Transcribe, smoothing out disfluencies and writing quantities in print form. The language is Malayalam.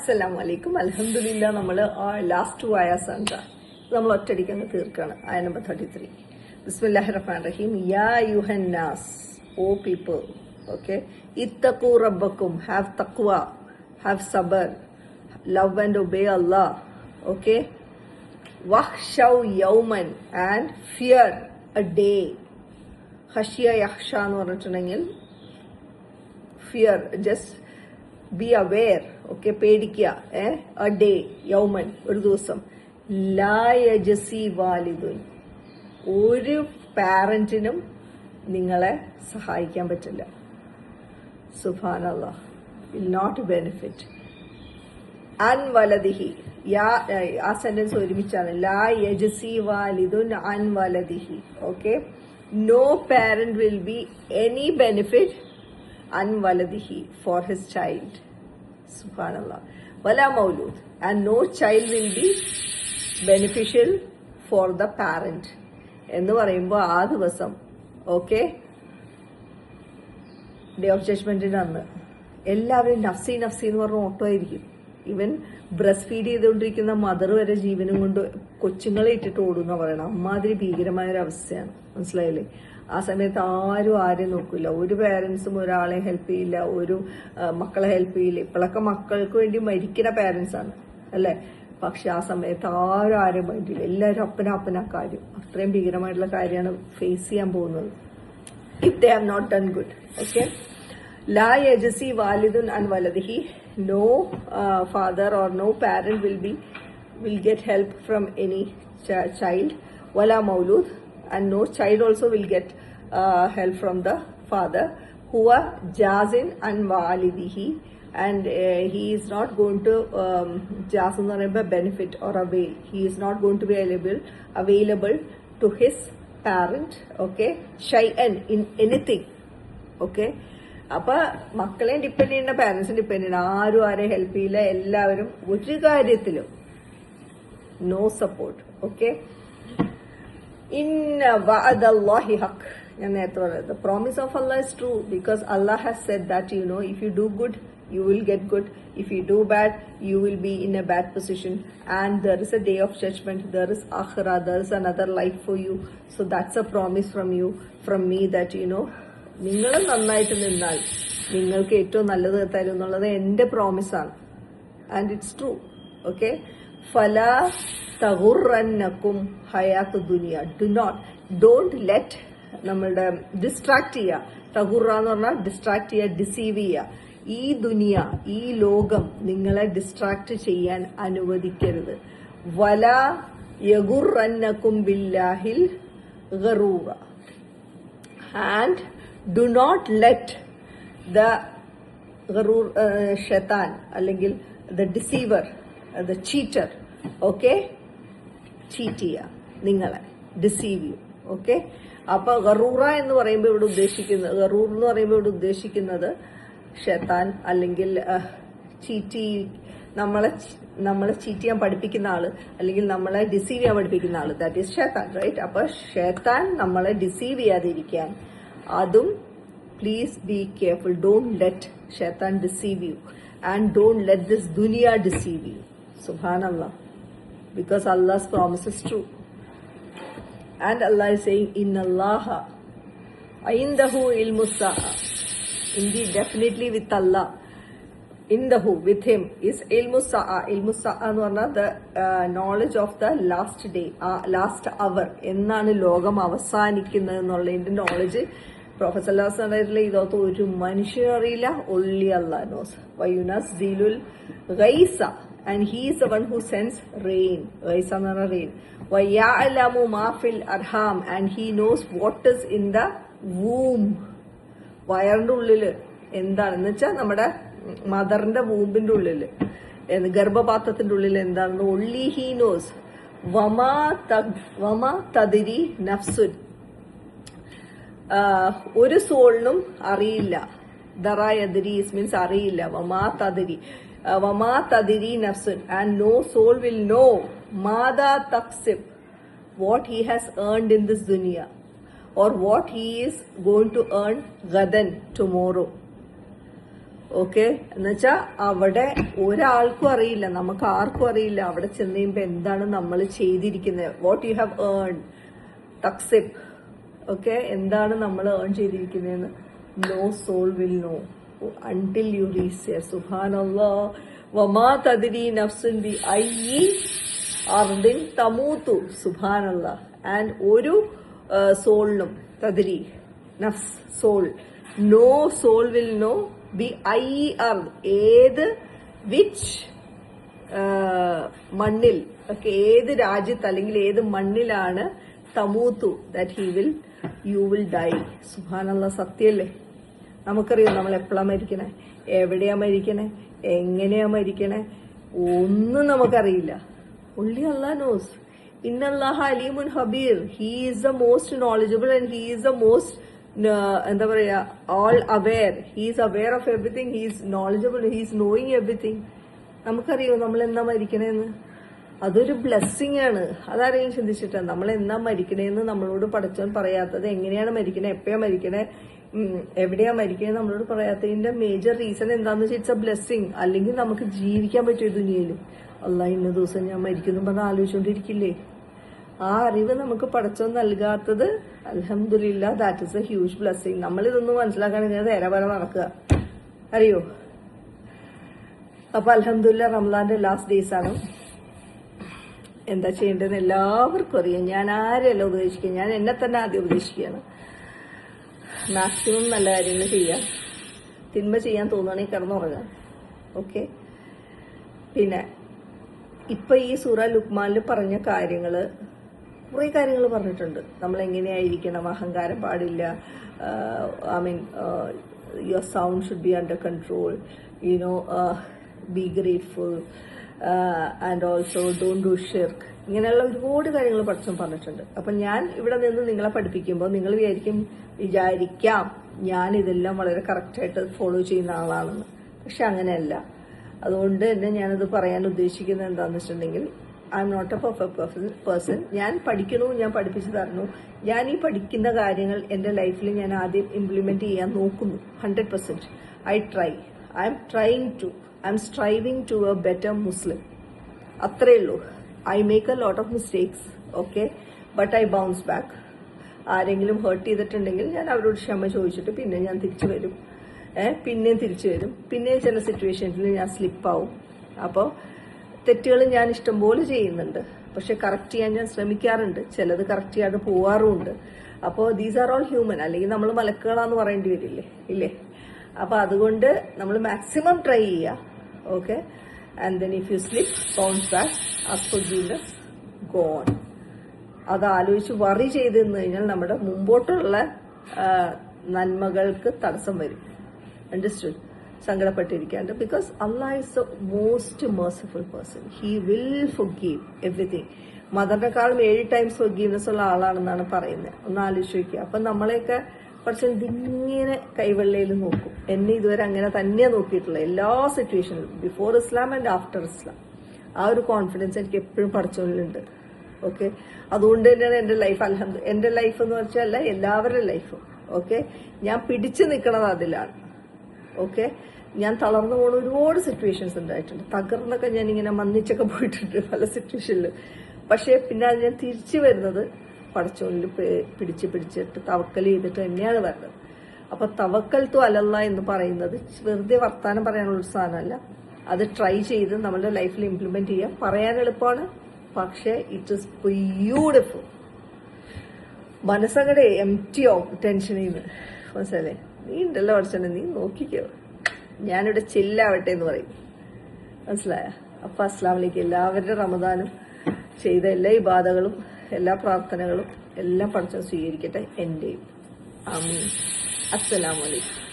അസ്സലാമു അലൈക്കും. അൽഹംദുലില്ലാ നമ്മൾ ലാസ്റ്റ് ആയാസാണ് നമ്മൾ ഒറ്റയടിക്ക് അങ്ങ് തീർക്കാണ്. ആയ നമ്പർ 33. ബിസ്മില്ലാഹിർ റഹ്മാനിർ റഹീം. യാ യുഹന്നാസ്, ഓ പീപ്പിൾ, ഓക്കെ, ഇത്തഖൂ റബ്ബക്കും, ഹാവ് തഖ്വ, ഹാവ് സബർ, love and obey Allah, okay, വഹ്ശൗ യൗമൻ, ആൻഡ് ഫിയർ എ ഡേ. ഹഷിയ യഹ്ഷ എന്ന് പറഞ്ഞിട്ടുണ്ടെങ്കിൽ fear, just be aware, okay, പേടിക്കുക. എ ഡേ, യൗമൻ, ഒരു ദിവസം. ലാ യജ്സി വാലിദുൻ, ഒരു പാരന്റിനും നിങ്ങളെ സഹായിക്കാൻ പറ്റില്ല. സുബ്ഹാനല്ലാഹ്, വിൽ നോട്ട് ബെനിഫിറ്റ്. അൻ വലദിഹി, ആ സെന്റൻസ് ഒരുമിച്ചാണ്. ലാ യജ്സി വാലിദുൻ അൻ വലദിഹി, okay. No parent will be any benefit an waladihi, for his child. Subhanallah. Wala maulud, and no child will be beneficial for the parent. എന്ന് പറയുമ്പോൾ ആ ദിവസം, ഓക്കെ, ഡേ ഓഫ് ജഡ്ജ്മെന്റിന് അന്ന് എല്ലാവരും നഫ്സി നഫ്സി എന്ന് പറഞ്ഞ ഓട്ടോ ആയിരിക്കും. ഈവൻ ബ്രസ്റ്റ് ഫീഡ് ചെയ്തുകൊണ്ടിരിക്കുന്ന മദർ വരെ ജീവനും കൊണ്ട് കൊച്ചുങ്ങളെ ഇട്ടിട്ട് ഓടുന്ന പറയണം. അമ്മാതിരി ഭീകരമായ ഒരു അവസ്ഥയാണ്. മനസ്സിലായില്ലേ? ആ സമയത്ത് ആരും ആരെയും നോക്കില്ല. ഒരു പേരൻസും ഒരാളെ ഹെൽപ്പ് ചെയ്യില്ല, ഒരു മക്കളെ ഹെൽപ്പ് ചെയ്യില്ല. ഇപ്പോഴൊക്കെ മക്കൾക്ക് വേണ്ടി മരിക്കുന്ന പേരൻസ് ആണ്, അല്ലെ? പക്ഷെ ആ സമയത്ത് ആരും ആരെയും വേണ്ടിയില്ല. എല്ലാവരും അപ്പനാ കാര്യം. അത്രയും ഭീകരമായിട്ടുള്ള കാര്യമാണ് ഫേസ് ചെയ്യാൻ പോകുന്നത്. If they have not done good, okay. ലാ യജ്സി വാലിദുൻ അൻ വലദിഹി, no father or no parent will get help from any child. Wala maulud, and no child also will get help from the father. Huwa jazin an walidihi, and he is not going to jazin or benefit or avail. He is not going to be available to his parent, okay, shay'an, in anything, okay. അപ്പൊ മക്കളെയും ഡിപ്പെൻഡ് ചെയ്യുന്ന പാരന്റ്സും ഡിപ്പെൻഡ് ചെയ്യണം. ആരും ആരെയും ഹെൽപ്പ് ചെയ്യില്ല. എല്ലാവരും ഒരു കാര്യത്തിലും നോ സപ്പോർട്ട്, ഓക്കെ. ഇന്ന വഅദല്ലാഹി ഹഖ്, ഞാൻ നേരത്തെ പറഞ്ഞത്, the promise of Allah is true, because Allah has said that, you know, if you do good you will get good, if you do bad you will be in a bad position, and there is a day of judgment, there is akhirah, there is another life for you. So that's a promise from me that, you know, നിങ്ങൾ നന്നായിട്ട് നിന്നാൽ നിങ്ങൾക്ക് ഏറ്റവും നല്ലത് തരും എന്നുള്ളത് എന്റെ പ്രോമിസാണ്. And it's true, okay. ഫലാ തഗുറന്നകും ഹയാത്തു ദുനിയ, ഡോണ്ട് ലെറ്റ് നമ്മളുടെ ഡിസ്ട്രാക്ട് ചെയ്യുക. തഗുറ എന്ന് പറഞ്ഞാൽ ഡിസ്ട്രാക്ട് ചെയ്യുക, ഡിസീവ് ചെയ്യുക. ഈ ദുനിയ, ഈ ലോകം നിങ്ങളെ ഡിസ്ട്രാക്ട് ചെയ്യാൻ അനുവദിക്കരുത്. വലാ യഗുറന്നകും ബില്ലാഹിൽ ഗറൂറ, and do not let the gharur, shaitan, അല്ലെങ്കിൽ the deceiver, the cheater, okay, cheat ചെയ്യുക നിങ്ങളെ, deceive you, okay. അപ്പൊ ഗറൂറ എന്ന് പറയുമ്പോൾ ഇവിടെ ഉദ്ദേശിക്കുന്നത്, ഗറൂർ എന്ന് പറയുമ്പോൾ ഇവിടെ ഉദ്ദേശിക്കുന്നത് ഷൈത്താൻ, അല്ലെങ്കിൽ നമ്മളെ ചീറ്റ് ചെയ്യാൻ പഠിപ്പിക്കുന്ന ആള്, അല്ലെങ്കിൽ നമ്മളെ ഡിസീവ് ചെയ്യാൻ പഠിപ്പിക്കുന്ന ആള്, ദാറ്റ് ഈസ് ഷൈത്താൻ, റൈറ്റ്? അപ്പൊ ഷൈത്താൻ നമ്മളെ ഡിസീവ് ചെയ്യാതിരിക്കാൻ, അതും please be careful. Don't let shaitan deceive you, and don't let this dunya deceive you. Subhanallah, because Allah's promise is true. And Allah is saying, inna Allaha indahu ilmus sa'a, indeed, definitely with Allah, indahu, with him, is ilmus sa'a. Ilmus sa'a എന്ന് പറഞ്ഞാൽ the knowledge of the last day, last hour, എന്നാണ് ലോകം അവസാനിക്കുന്നത് എന്നുള്ളതിന്റെ നോളജ് പ്രൊഫസർ അല്ലാഹ് ഇതൊക്കെ ഒരു മനുഷ്യനും അറിയില്ല. only Allah knows. വയുനസ്സിലുൽ ഗൈസ, and he is the one who sends rain. ഗൈസ എന്ന് പറഞ്ഞാൽ rain. വയഅലമു മാ ഫിൽ Arham, and he knows what is in the womb. വയറിന്റെ ഉള്ളില് എന്താണെന്ന് വെച്ചാൽ നമ്മുടെ മദറിന്റെ വൂമ്പിന്റെ ഉള്ളില്, ഗർഭപാത്രത്തിന്റെ ഉള്ളിൽ എന്താണെന്ന് only he knows. വമാ തദ്രി നഫ്സുൻ, ഒരു സോളിനും അറിയില്ല. ദറായദ്രീസ് മീൻസ് അറിയില്ല. വമാ തദ്രി നഫ്സുൻ, and no soul will no മാദാ തക്സിബ്, what he has earned in this ദുനിയ, or what he is going to earn gadan, tomorrow. Okay. എന്നുവെച്ചാ അവിടെ ഒരാൾക്കും അറിയില്ല, നമുക്ക് ആർക്കും അറിയില്ല അവിടെ ചെന്ന് കഴിയുമ്പോ എന്താണ് നമ്മൾ ചെയ്തിരിക്കുന്നത്, വാട്ട് യു ഹാവ് ഏൺ തക്സിബ്. ഓക്കെ, എന്താണ് നമ്മൾ ഏൺ ചെയ്തിരിക്കുന്നതെന്ന് no soul will no until you reach there. Subhanallah, wama tadri nafsun bi ayyi ardin tamutu. Subhanallah. And oru soulnum tadri nafs soul, no soul will know bi ayyi ard, ഏത് which മണ്ണിൽ, ഓക്കെ, ഏത് രാജ്യത്ത് അല്ലെങ്കിൽ ഏത് മണ്ണിലാണ് തമൂത്തു, that he will, you will die. സുബ്ഹാനല്ലാഹ്, സത്യല്ലേ? നമുക്കറിയാം നമ്മൾ എപ്പോഴാ മരിക്കണേ, എവിടെയാ മരിക്കണേ, എങ്ങനെയാ മരിക്കണേ, ഒന്നും നമുക്കറിയില്ല. only Allah knows. ഇന്നല്ലാഹ അലീമുൻ ഹബീർ. He is the most knowledgeable and he is the most എന്താ പറയാ, all aware. He is aware of everything. He is knowledgeable. He is knowing everything. നമുക്കറിയോ നമ്മൾ എന്നാ മരിക്കണേന്ന്? അതൊരു ബ്ലെസ്സിങ് ആണ്. അതാരെയും ചിന്തിച്ചിട്ടാണ് നമ്മൾ എന്നാ മരിക്കണേന്ന് നമ്മളോട് പടച്ചവൻ പറയാത്തത്? എങ്ങനെയാണ് മരിക്കണേ, എപ്പോഴാ മരിക്കണേ, എവിടെയാ മരിക്കണേ നമ്മളോട് പറയാത്തതിന്റെ മേജർ റീസൺ എന്താന്ന് വെച്ചാൽ ഇറ്റ്സ് എ ബ്ലെസ്സിങ്. അല്ലെങ്കിൽ നമുക്ക് ജീവിക്കാൻ പറ്റും ഈ ദുനിയയില്. അല്ലാഹ് ഇന്ന ദിവസം ഞാൻ മരിക്കുന്നു പറഞ്ഞ് ആലോചിച്ചുകൊണ്ടിരിക്കില്ലേ? ആ അറിവ് നമുക്ക് പടച്ചവൻ നൽകാത്തത് അൽഹംദുലില്ലാഹ്, that is a huge blessing. നമ്മളിതൊന്നും മനസ്സിലാക്കാൻ ഇങ്ങനെ നേരെ വരെ നടക്കുക, അറിയോ? അപ്പൊ അൽഹംദുലില്ലാഹ് റമദാന്റെ ലാസ്റ്റ് ഡേയ്സ് ആണ്. എന്താ ചെയ്യേണ്ടതെന്ന് എല്ലാവർക്കും അറിയാം. ഞാൻ ആരെയല്ല ഉപദേശിക്കുക, ഞാൻ എന്നെ തന്നെ ആദ്യം ഉപദേശിക്കുകയാണ്. മാക്സിമം നല്ല കാര്യങ്ങൾ ചെയ്യാം. തിന്മ ചെയ്യാൻ തോന്നുകയാണെങ്കിൽ കിടന്നുറങ്ങാം. ഓക്കെ. പിന്നെ ഇപ്പൊ ഈ സൂറ ലുക്മാനിൽ പറഞ്ഞ കാര്യങ്ങള്, കുറെ കാര്യങ്ങൾ പറഞ്ഞിട്ടുണ്ട്. നമ്മൾ എങ്ങനെയായിരിക്കണം, അഹങ്കാരം പാടില്ല, I mean your sound should be under control, B grateful and also don't do ഷിർക്ക്. ഇങ്ങനെയുള്ള ഒരുപാട് കാര്യങ്ങൾ പഠിച്ചും പറഞ്ഞിട്ടുണ്ട്. അപ്പൊ ഞാൻ ഇവിടെ നിന്ന് നിങ്ങളെ പഠിപ്പിക്കുമ്പോൾ നിങ്ങൾ വിചാരിക്കാം ഞാൻ ഇതെല്ലാം വളരെ കറക്റ്റായിട്ട് ഫോളോ ചെയ്യുന്ന ആളാണെന്ന്. പക്ഷെ അങ്ങനെയല്ല. അതുകൊണ്ട് തന്നെ ഞാനത് പറയാൻ ഉദ്ദേശിക്കുന്നത് എന്താണെന്ന് വെച്ചിട്ടുണ്ടെങ്കിൽ, I am not a perfect person. ഞാൻ പഠിക്കണു, ഞാൻ പഠിപ്പിച്ചു തരണു. ഞാൻ ഈ പഠിക്കുന്ന കാര്യങ്ങൾ എൻ്റെ ലൈഫിൽ ഞാൻ ആദ്യം ഇംപ്ലിമെന്റ് ചെയ്യാൻ നോക്കുന്നു. 100% I try. I'm striving to a better Muslim. അത്രയേ ഉള്ളൂ. I make a lot of mistakes, okay, but I bounce back. ആരെങ്കിലും ഹേർട്ട് ചെയ്തിട്ടുണ്ടെങ്കിൽ ഞാൻ അവരോട് ക്ഷമ ചോദിച്ചിട്ട് പിന്നെ ഞാൻ തിരിച്ചു വരും. പിന്നെയും തിരിച്ചു വരും. പിന്നെയും ചില സിറ്റുവേഷൻസിൽ ഞാൻ സ്ലിപ്പാവും. അപ്പോൾ തെറ്റുകൾ ഞാൻ ഇഷ്ടംപോലെ ചെയ്യുന്നുണ്ട്. പക്ഷെ കറക്റ്റ് ചെയ്യാൻ ഞാൻ ശ്രമിക്കാറുണ്ട്. ചിലത് കറക്റ്റ് ചെയ്യാതെ പോവാറുമുണ്ട്. അപ്പോൾ ദീസ് ആർ ഓൾ ഹ്യൂമൻ. അല്ലെങ്കിൽ നമ്മൾ മലക്കുകളാന്ന് പറയേണ്ടി വരില്ലേ? ഇല്ലേ? അപ്പൊ അതുകൊണ്ട് നമ്മൾ മാക്സിമം ട്രൈ ചെയ്യുക. Okay. And then if you slip, bounce back, ask forgiveness, go on. അത് ആലോചിച്ച് വറി ചെയ്തെന്ന് കഴിഞ്ഞാൽ നമ്മുടെ മുമ്പോട്ടുള്ള നന്മകൾക്ക് തടസ്സം വരും. അണ്ടർസ്റ്റുഡ്? സങ്കടപ്പെട്ടിരിക്കാണ്ട്. Because Allah is the most merciful person. He will forgive everything. മദറിനെക്കാളും 7 ടൈംസ് ഫൊർഗീവ്നെസ് ഉള്ള ആളാണെന്നാണ് പറയുന്നത്. ഒന്ന് ആലോചിച്ച് നോക്കുക. അപ്പൊ നമ്മളെയൊക്കെ കുറച്ച് ഇതിങ്ങനെ കൈവെള്ളയിൽ നോക്കും. എന്നെ ഇതുവരെ അങ്ങനെ തന്നെയാണ് നോക്കിയിട്ടുള്ളത് എല്ലാ സിറ്റുവേഷനിലും, ബിഫോർ ഇസ്ലാം ആൻഡ് ആഫ്റ്റർ ഇസ്ലാം. ആ ഒരു കോൺഫിഡൻസ് എനിക്ക് എപ്പോഴും പഠിച്ചുകൊണ്ടുണ്ട്. ഓക്കെ. അതുകൊണ്ട് തന്നെയാണ് എന്റെ ലൈഫ് എന്റെ ലൈഫ് എന്ന് വെച്ചാൽ എല്ലാവരുടെ ലൈഫും. ഓക്കെ. ഞാൻ പിടിച്ചു നിൽക്കണത് അതിലാണ്. ഓക്കെ. ഞാൻ തളർന്നു പോകുന്ന ഒരുപാട് സിറ്റുവേഷൻസ് ഉണ്ടായിട്ടുണ്ട്. തകർന്നൊക്കെ ഞാൻ ഇങ്ങനെ മന്നിച്ചൊക്കെ പോയിട്ടുണ്ട് പല സിറ്റുവേഷനിൽ. പക്ഷെ പിന്നെ അത് ഞാൻ തിരിച്ചു വരുന്നത് പടച്ചോനിൽ പിടിച്ചിട്ട് തവക്കൽ ചെയ്തിട്ട് തന്നെയാണ് വരുന്നത്. അപ്പൊ തവക്കൽ തു അലല്ലാ എന്ന് പറയുന്നത് വെറുതെ വർത്താനം പറയാനുള്ള ഒരു സാധനമല്ല. അത് ട്രൈ ചെയ്ത് നമ്മുടെ ലൈഫിൽ ഇംപ്ലിമെന്റ് ചെയ്യാം. പറയാൻ എളുപ്പമാണ്, പക്ഷെ ഇറ്റ് ഇസ് ബ്യൂട്ടിഫുൾ. മനസ്സങ്ങടെ എംറ്റിയാവും ടെൻഷനിൽ നിന്ന്. മനസ്സിലല്ലേ? നീ ഉണ്ടല്ലോ പഠിച്ചോണ്ട്, നീ നോക്കിക്കോ, ഞാനിവിടെ ചില്ലാവട്ടെ എന്ന് പറയും. മനസ്സിലായ? അപ്പൊ അസ്സലാമു അലൈക്കും. എല്ലാവരുടെ റമദാനും ചെയ്ത എല്ലാ ഇബാദകളും എല്ലാ പ്രാർത്ഥനകളും എല്ലാം പഠിച്ചോ സ്വീകരിക്കട്ടെ. എന്റെയും. ആമീൻ. അസ്സലാമു അലൈക്കും.